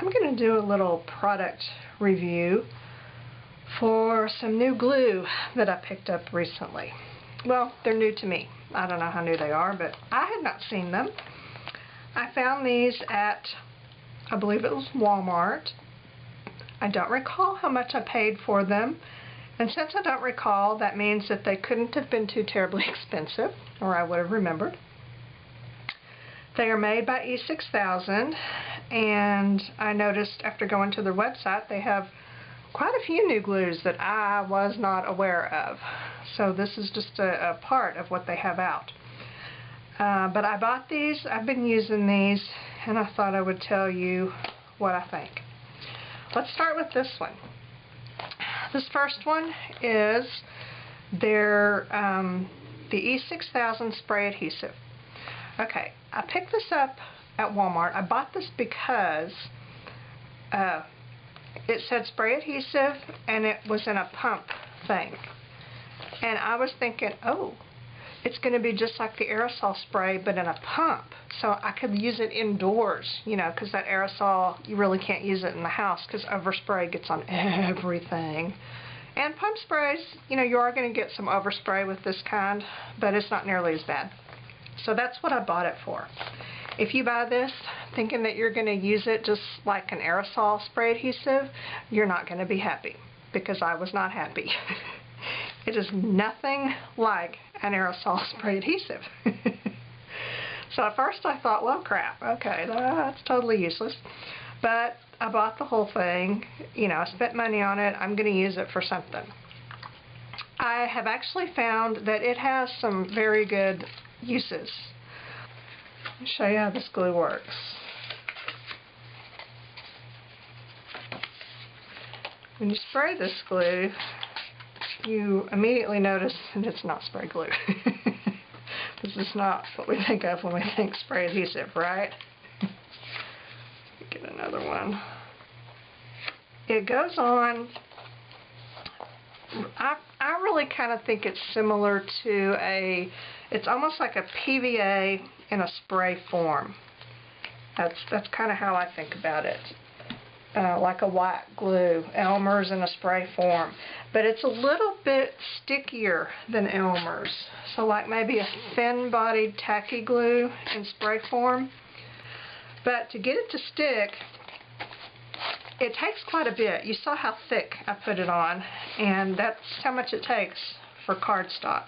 I'm going to do a little product review for some new glue that I picked up recently. Well, they're new to me. I don't know how new they are, but I had not seen them. I found these at, I believe it was Walmart. I don't recall how much I paid for them. And since I don't recall, that means that they couldn't have been too terribly expensive, or I would have remembered. They are made by E6000, and I noticed after going to their website they have quite a few new glues that I was not aware of. So this is just a part of what they have out. But I bought these, I've been using these, and I thought I would tell you what I think. Let's start with this one. This first one is their the E6000 spray adhesive. Okay, I picked this up at Walmart. I bought this because it said spray adhesive and it was in a pump thing. And I was thinking, oh, it's going to be just like the aerosol spray but in a pump. So I could use it indoors, you know, because that aerosol, you really can't use it in the house because overspray gets on everything. And pump sprays, you know, you are going to get some overspray with this kind, but it's not nearly as bad. So that's what I bought it for. If you buy this thinking that you're going to use it just like an aerosol spray adhesive, you're not going to be happy, because I was not happy. It is nothing like an aerosol spray adhesive. So at first I thought, well, crap, okay, that's totally useless. But I bought the whole thing, you know, I spent money on it, I'm going to use it for something. I have actually found that it has some very good uses. Let me show you how this glue works. When you spray this glue, you immediately notice that it's not spray glue. This is not what we think of when we think spray adhesive, right? Get another one. It goes on, I really kind of think it's similar to it's almost like a PVA in a spray form. That's kind of how I think about it. Like a white glue, Elmer's in a spray form. But it's a little bit stickier than Elmer's. So like maybe a thin-bodied tacky glue in spray form. But to get it to stick, it takes quite a bit. You saw how thick I put it on, and that's how much it takes for cardstock.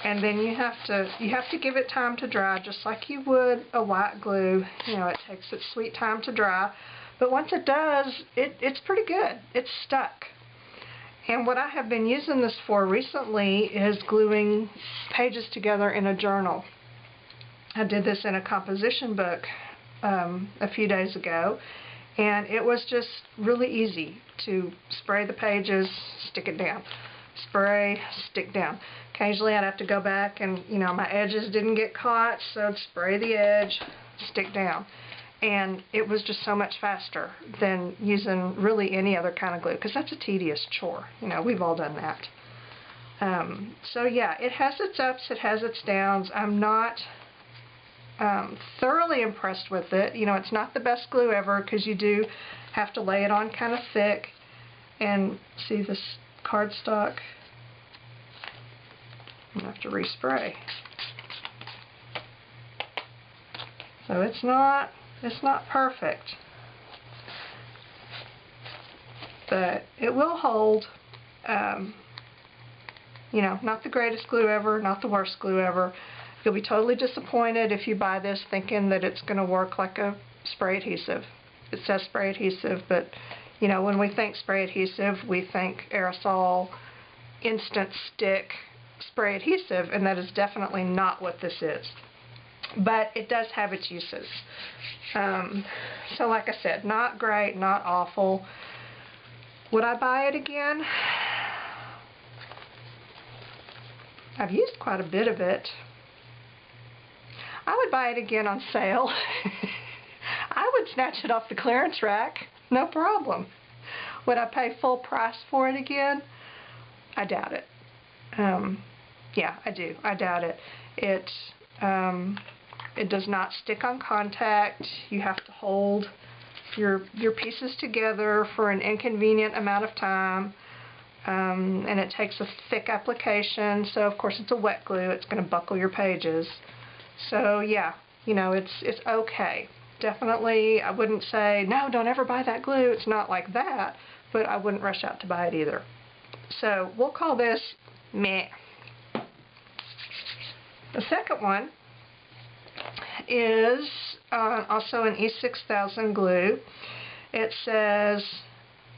And then you have to give it time to dry, just like you would a white glue. You know, it takes its sweet time to dry. But once it does, it's pretty good. It's stuck. And what I have been using this for recently is gluing pages together in a journal. I did this in a composition book a few days ago, and it was just really easy to spray the pages, stick it down. Spray, stick down. Occasionally I'd have to go back and, you know, my edges didn't get caught, so I'd spray the edge, stick down. And it was just so much faster than using really any other kind of glue, because that's a tedious chore. You know, we've all done that. So yeah, it has its ups, it has its downs. I'm not thoroughly impressed with it. You know, it's not the best glue ever, because you do have to lay it on kind of thick. And see this cardstock? I'm going to have to respray. So it's not perfect, but it will hold. You know, not the greatest glue ever, not the worst glue ever. You'll be totally disappointed if you buy this thinking that it's going to work like a spray adhesive. It says spray adhesive, but you know, when we think spray adhesive, we think aerosol, instant stick spray adhesive, and that is definitely not what this is. But it does have its uses. So like I said, not great, not awful. Would I buy it again? I've used quite a bit of it. I would buy it again on sale. I would snatch it off the clearance rack, no problem. Would I pay full price for it again? I doubt it. Yeah, I do. I doubt it. It does not stick on contact. You have to hold your pieces together for an inconvenient amount of time. And it takes a thick application, so of course it's a wet glue. It's going to buckle your pages. So yeah, you know, it's okay. Definitely, I wouldn't say, no, don't ever buy that glue. It's not like that, but I wouldn't rush out to buy it either. So we'll call this meh. The second one is also an E6000 glue. It says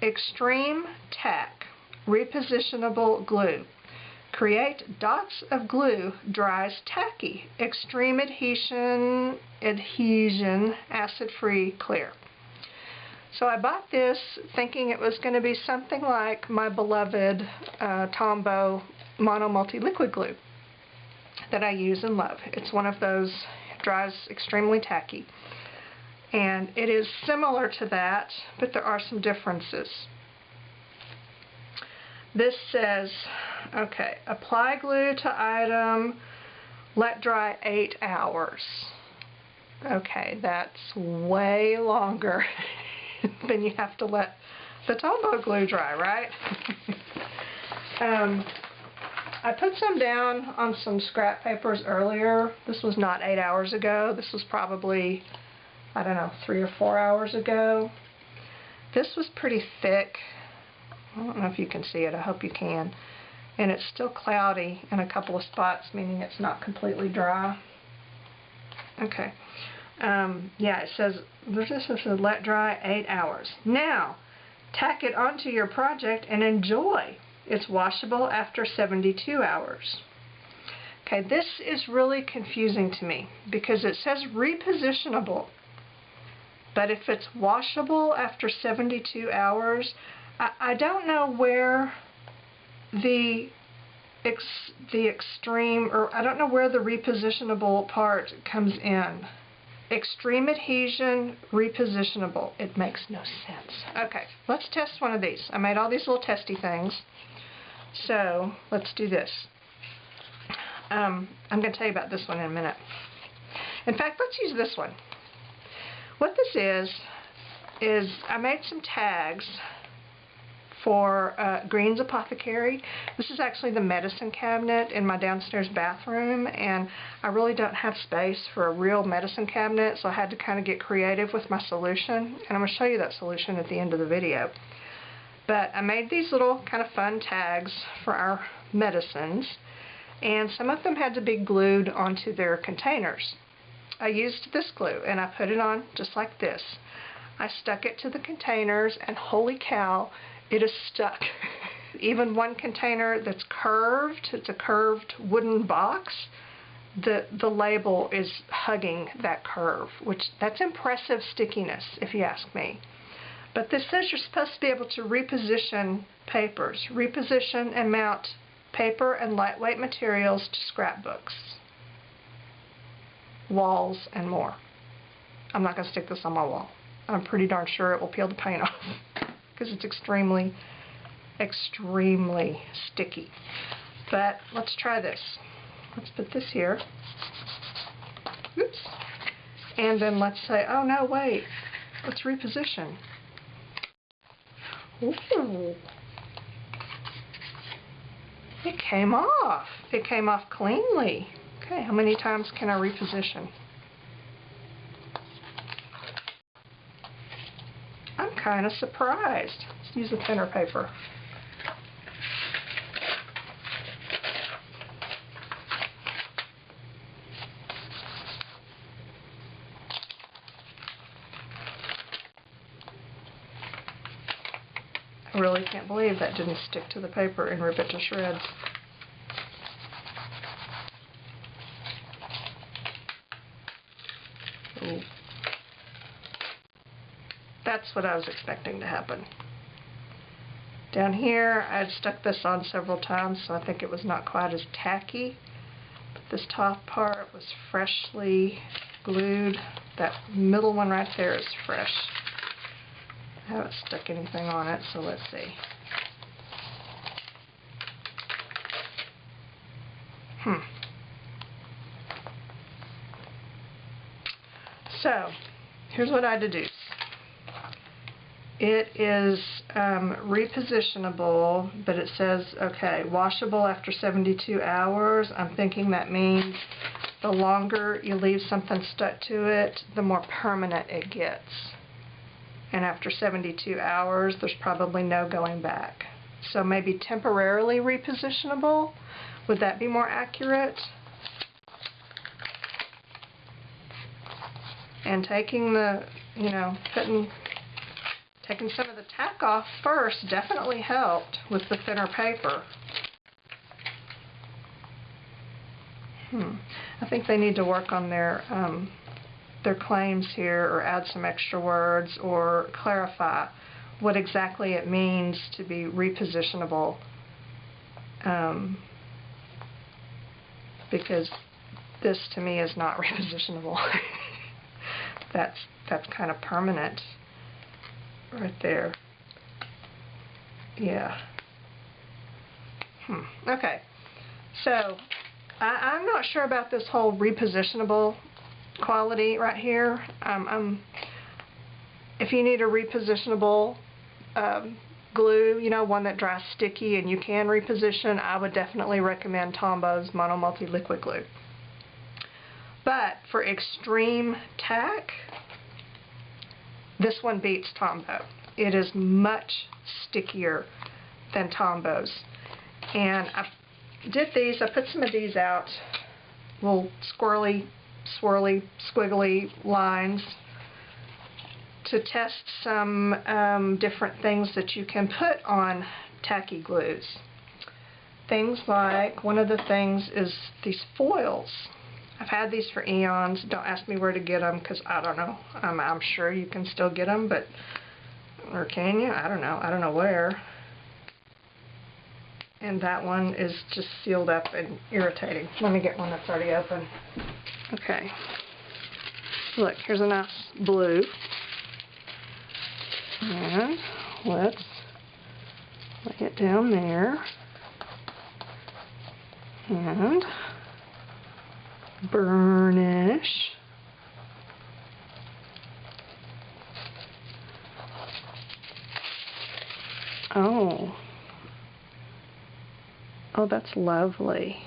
Extreme Tack Repositionable Glue. Create dots of glue, dries tacky. Extreme adhesion, acid-free, clear. So I bought this thinking it was going to be something like my beloved Tombow Mono Multi-Liquid Glue that I use and love. It's one of those, dries extremely tacky. And it is similar to that, but there are some differences. This says, okay, apply glue to item, let dry 8 hours. Okay, that's way longer than you have to let the Tombow glue dry, right? I put some down on some scrap papers earlier. This was not 8 hours ago. This was probably, I don't know, 3 or 4 hours ago. This was pretty thick. I don't know if you can see it. I hope you can. And it's still cloudy in a couple of spots, meaning it's not completely dry. Okay. Yeah, it says, this says let dry 8 hours. Now, tack it onto your project and enjoy. It's washable after 72 hours. Okay, this is really confusing to me because it says repositionable. But if it's washable after 72 hours, I don't know where the extreme, or I don't know where the repositionable part comes in. Extreme adhesion, repositionable. It makes no sense. Okay, let's test one of these. I made all these little testy things. So, let's do this. I'm going to tell you about this one in a minute. In fact, let's use this one. What this is I made some tags for Green's Apothecary. This is actually the medicine cabinet in my downstairs bathroom, and I really don't have space for a real medicine cabinet, so I had to kind of get creative with my solution, and I'm going to show you that solution at the end of the video. But I made these little kind of fun tags for our medicines, and some of them had to be glued onto their containers. I used this glue, and I put it on just like this. I stuck it to the containers, and holy cow, it is stuck. Even one container that's curved, it's a curved wooden box, the label is hugging that curve, which that's impressive stickiness if you ask me. But this says you're supposed to be able to reposition papers, reposition and mount paper and lightweight materials to scrapbooks, walls, and more. I'm not going to stick this on my wall. I'm pretty darn sure it will peel the paint off because it's extremely, extremely sticky. But let's try this. Let's put this here. Oops. And then let's say, oh no, wait. Let's reposition. Ooh. It came off. It came off cleanly. Okay, how many times can I reposition? I'm kind of surprised. Let's use a thinner paper. I really can't believe that didn't stick to the paper and rip it to shreds. Ooh. That's what I was expecting to happen. Down here, I had stuck this on several times, so I think it was not quite as tacky. But this top part was freshly glued. That middle one right there is fresh. I haven't stuck anything on it, so let's see. So, here's what I deduce. It is repositionable, but it says, okay, washable after 72 hours. I'm thinking that means the longer you leave something stuck to it, the more permanent it gets. And after 72 hours, there's probably no going back. So maybe temporarily repositionable. Would that be more accurate? And taking the, you know, taking some of the tack off first definitely helped with the thinner paper. I think they need to work on their claims here, or add some extra words, or clarify what exactly it means to be repositionable, because this to me is not repositionable. that's kind of permanent right there. Yeah. Okay. So I'm not sure about this whole repositionable quality right here. If you need a repositionable glue, you know, one that dries sticky and you can reposition, I would definitely recommend Tombow Mono Multi Liquid Glue. But for extreme tack, this one beats Tombow. It is much stickier than Tombow's. And I did these, I put some of these out, little squirrely, swirly, squiggly lines, to test some different things that you can put on tacky glues. Things like, one of the things is these foils. I've had these for eons. Don't ask me where to get them, because I don't know. I'm sure you can still get them, but, or can you? I don't know. I don't know where. And that one is just sealed up and irritating. Let me get one that's already open. Okay. Look, here's a nice blue. And let's lay it down there. And burnish. Oh. Oh, that's lovely.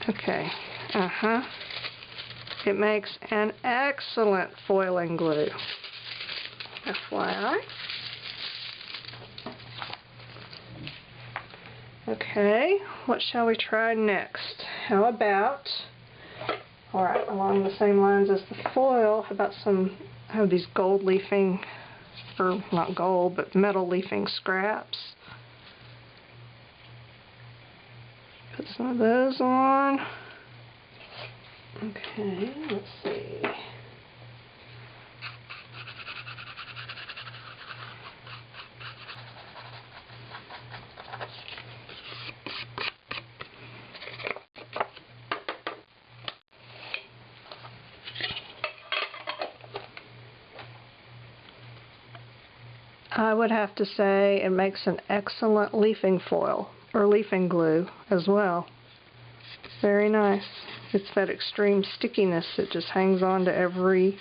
Okay. It makes an excellent foiling glue. FYI. Okay, what shall we try next? How about, alright, along the same lines as the foil, how about some, I have these gold leafing, or not gold, but metal leafing scraps. Put some of those on. Okay, let's see. I would have to say it makes an excellent leafing foil, or leafing glue as well. Very nice. It's that extreme stickiness that just hangs on to every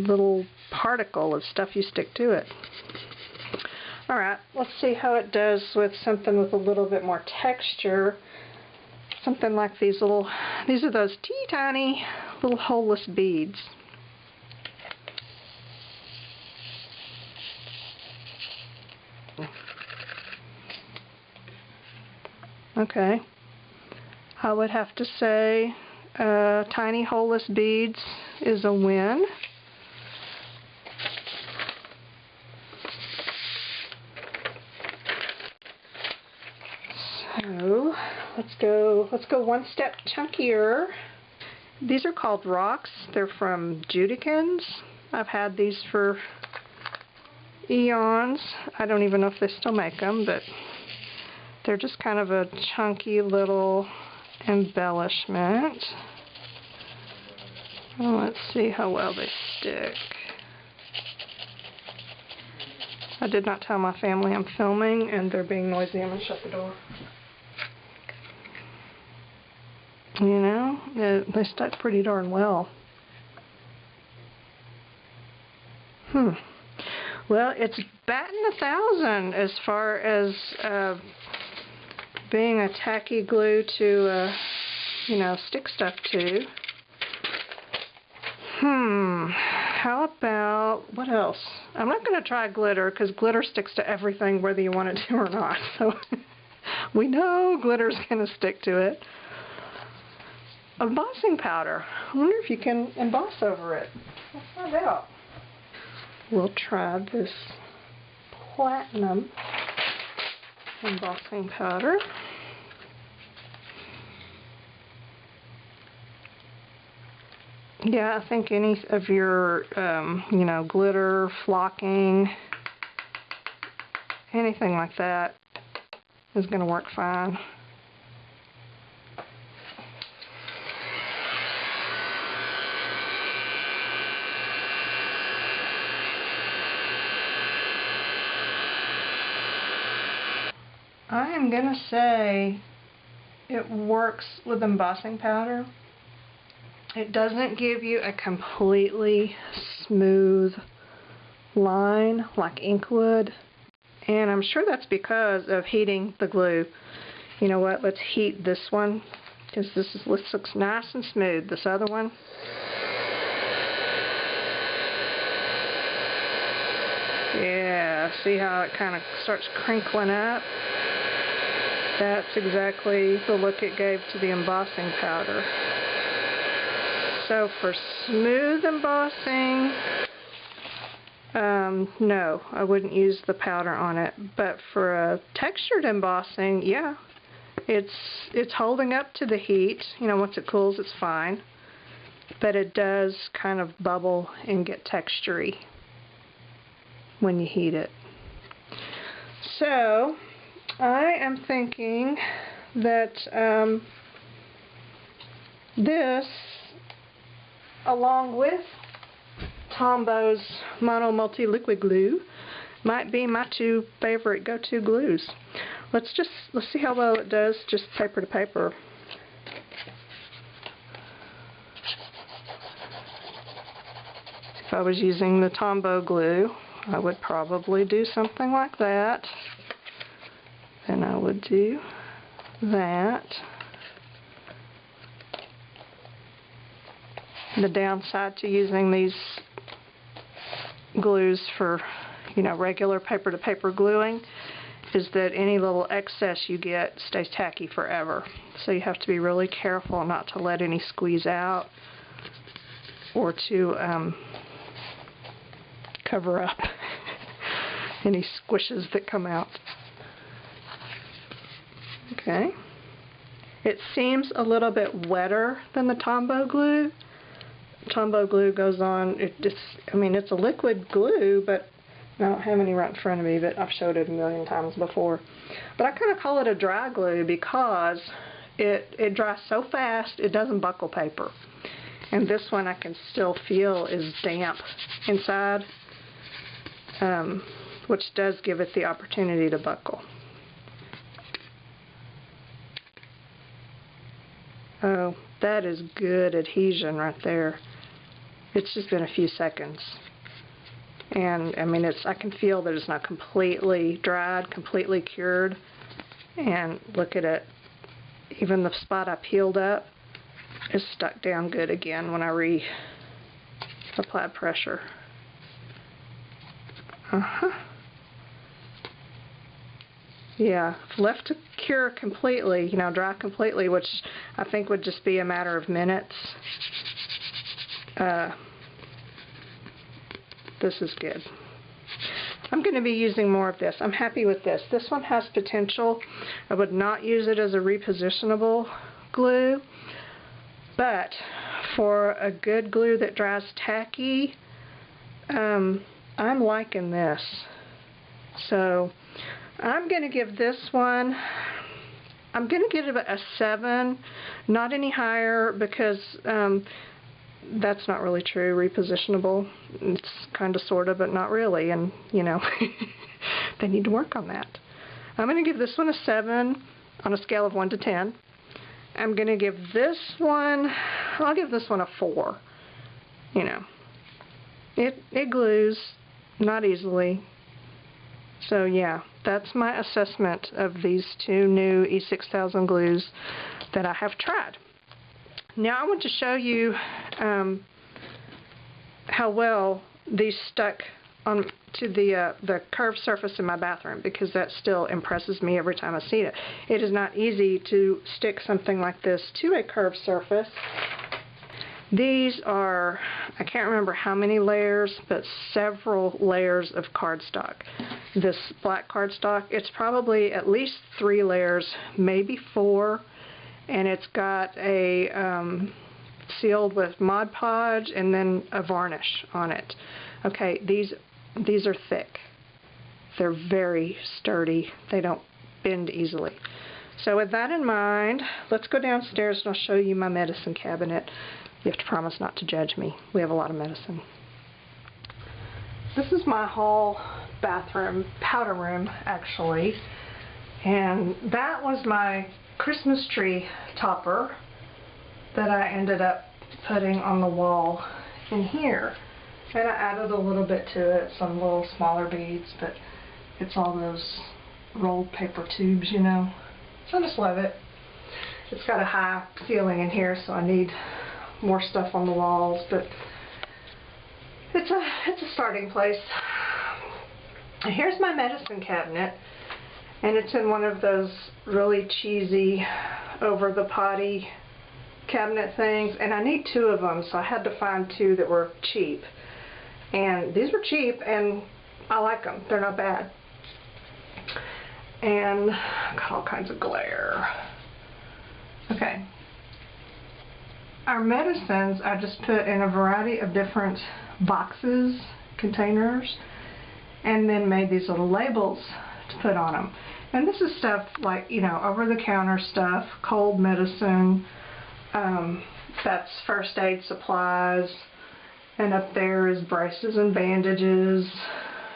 little particle of stuff you stick to it. Alright, let's see how it does with something with a little bit more texture. Something like these are those teeny tiny little holeless beads. Okay, I would have to say tiny holeless beads is a win. So let's go one step chunkier. These are called rocks. They're from Judikins. I've had these for eons. I don't even know if they still make them, but they're just kind of a chunky little embellishment. Well, let's see how well they stick. I did not tell my family I'm filming, and they're being noisy. I'm going to shut the door. You know, they stuck pretty darn well. Well, it's batting 1,000 as far as being a tacky glue to, you know, stick stuff to. How about, what else? I'm not going to try glitter because glitter sticks to everything whether you want it to or not. So we know glitter's going to stick to it. Embossing powder. I wonder if you can emboss over it. Let's find out. We'll try this platinum embossing powder. Yeah, I think any of your, you know, glitter, flocking, anything like that is going to work fine. I am going to say it works with embossing powder. It doesn't give you a completely smooth line like ink would. And I'm sure that's because of heating the glue. You know what? Let's heat this one because this looks nice and smooth. This other one. Yeah, see how it kind of starts crinkling up? That's exactly the look it gave to the embossing powder. So for smooth embossing, no, I wouldn't use the powder on it. But for a textured embossing, yeah, it's holding up to the heat. You know, once it cools, it's fine. But it does kind of bubble and get textury when you heat it. So I am thinking that this, along with Tombow Mono Multi Liquid Glue, might be my two favorite go-to glues. Let's see how well it does just paper to paper. If I was using the Tombow glue, I would probably do something like that. Then I would do that. The downside to using these glues for, you know, regular paper-to-paper gluing is that any little excess you get stays tacky forever. So you have to be really careful not to let any squeeze out or to cover up any squishes that come out. Okay. It seems a little bit wetter than the Tombow glue. Tombow glue goes on, I mean, it's a liquid glue, but I don't have any right in front of me, but I've showed it a million times before. But I kind of call it a dry glue because it dries so fast it doesn't buckle paper. And this one I can still feel is damp inside, which does give it the opportunity to buckle. Oh, that is good adhesion right there. It's just been a few seconds. And I mean, I can feel that it's not completely dried, completely cured. And look at it. Even the spot I peeled up is stuck down good again when I reapplied pressure. Yeah, if left to cure completely, you know, dry completely, which I think would just be a matter of minutes. This is good. I'm going to be using more of this. I'm happy with this. This one has potential. I would not use it as a repositionable glue, but for a good glue that dries tacky, I'm liking this. So I'm going to give this one, I'm going to give it a 7, not any higher, because that's not really true, repositionable. It's kind of, sort of, but not really, and, you know, they need to work on that. I'm going to give this one a 7 on a scale of 1 to 10. I'm going to give this one, I'll give this one a 4. You know, it glues, not easily. So yeah, that's my assessment of these two new E6000 glues that I have tried. Now I want to show you how well these stuck on to the curved surface in my bathroom, because that still impresses me every time I see it. It is not easy to stick something like this to a curved surface. These are, I can't remember how many layers, but several layers of cardstock. This black cardstock, it's probably at least 3 layers, maybe 4, and it's got a sealed with Mod Podge and then a varnish on it. Okay, these are thick. They're very sturdy. They don't bend easily. So with that in mind, let's go downstairs and I'll show you my medicine cabinet. You have to promise not to judge me. We have a lot of medicine. This is my hall bathroom, powder room actually, and that was my Christmas tree topper that I ended up putting on the wall in here. And I added a little bit to it, some little smaller beads, but it's all those rolled paper tubes, you know. So I just love it. It's got a high ceiling in here, so I need more stuff on the walls, but it's a starting place. Here's my medicine cabinet, and it's in one of those really cheesy over the potty cabinet things, and I need 2 of them, so I had to find 2 that were cheap. And these were cheap, and I like them. They're not bad. And got all kinds of glare. Okay. Our medicines I just put in a variety of different boxes, containers, and then made these little labels to put on them. And this is stuff like, you know, over-the-counter stuff, cold medicine, that's first aid supplies, and up there is braces and bandages,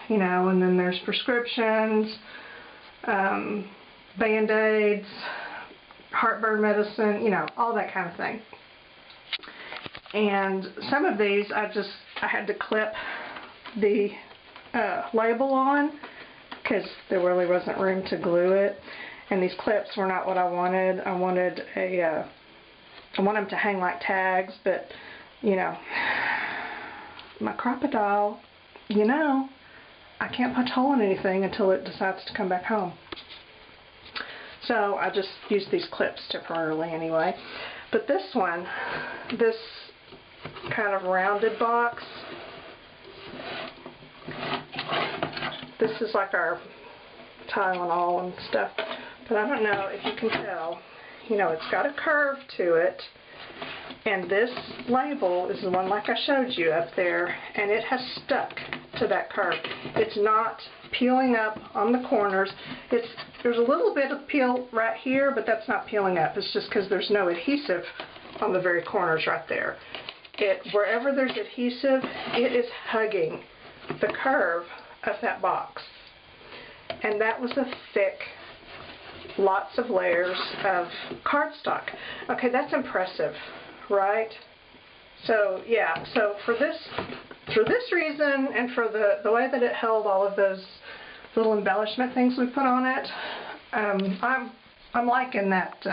you know, and then there's prescriptions, Band-Aids, heartburn medicine, you know, all that kind of thing. And some of these I had to clip the label on because there really wasn't room to glue it, and these clips were not what I wanted. I wanted I want them to hang like tags, but you know, my crocodile, you know, I can't punch a hole in anything until it decides to come back home. So I just used these clips temporarily anyway. But this one, this kind of rounded box, this is like our Tylenol and stuff, but I don't know if you can tell, you know, it's got a curve to it, and this label is the one like I showed you up there, and it has stuck to that curve. It's not peeling up on the corners. There's a little bit of peel right here, but that's not peeling up. It's just because there's no adhesive on the very corners right there. Wherever there's adhesive, it is hugging the curve of that box. And that was a thick, lots of layers of cardstock. Okay, that's impressive, right? So yeah, so for this reason, and for the way that it held all of those little embellishment things we put on it, I'm liking that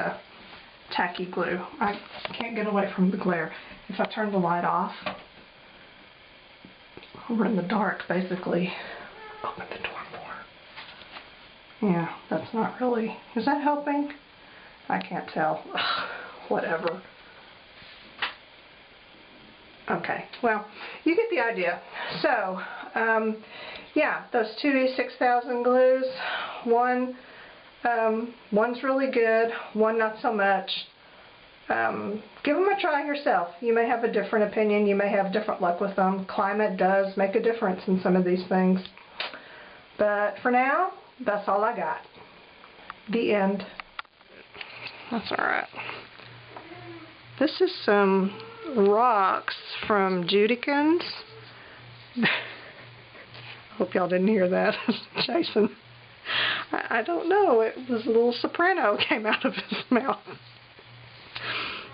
tacky glue. I can't get away from the glare. If I turn the light off, we're in the dark basically. Open the door more. Yeah, that's not really, is that helping? I can't tell. Whatever. Okay, well, you get the idea. So, yeah, those two E6000 glues, one's really good, one not so much. Give them a try yourself. You may have a different opinion, you may have different luck with them. Climate does make a difference in some of these things. But for now, that's all I got. The end. That's alright. This is some rocks from Judikins. Hope y'all didn't hear that. Jason. I don't know. It was a little soprano came out of his mouth.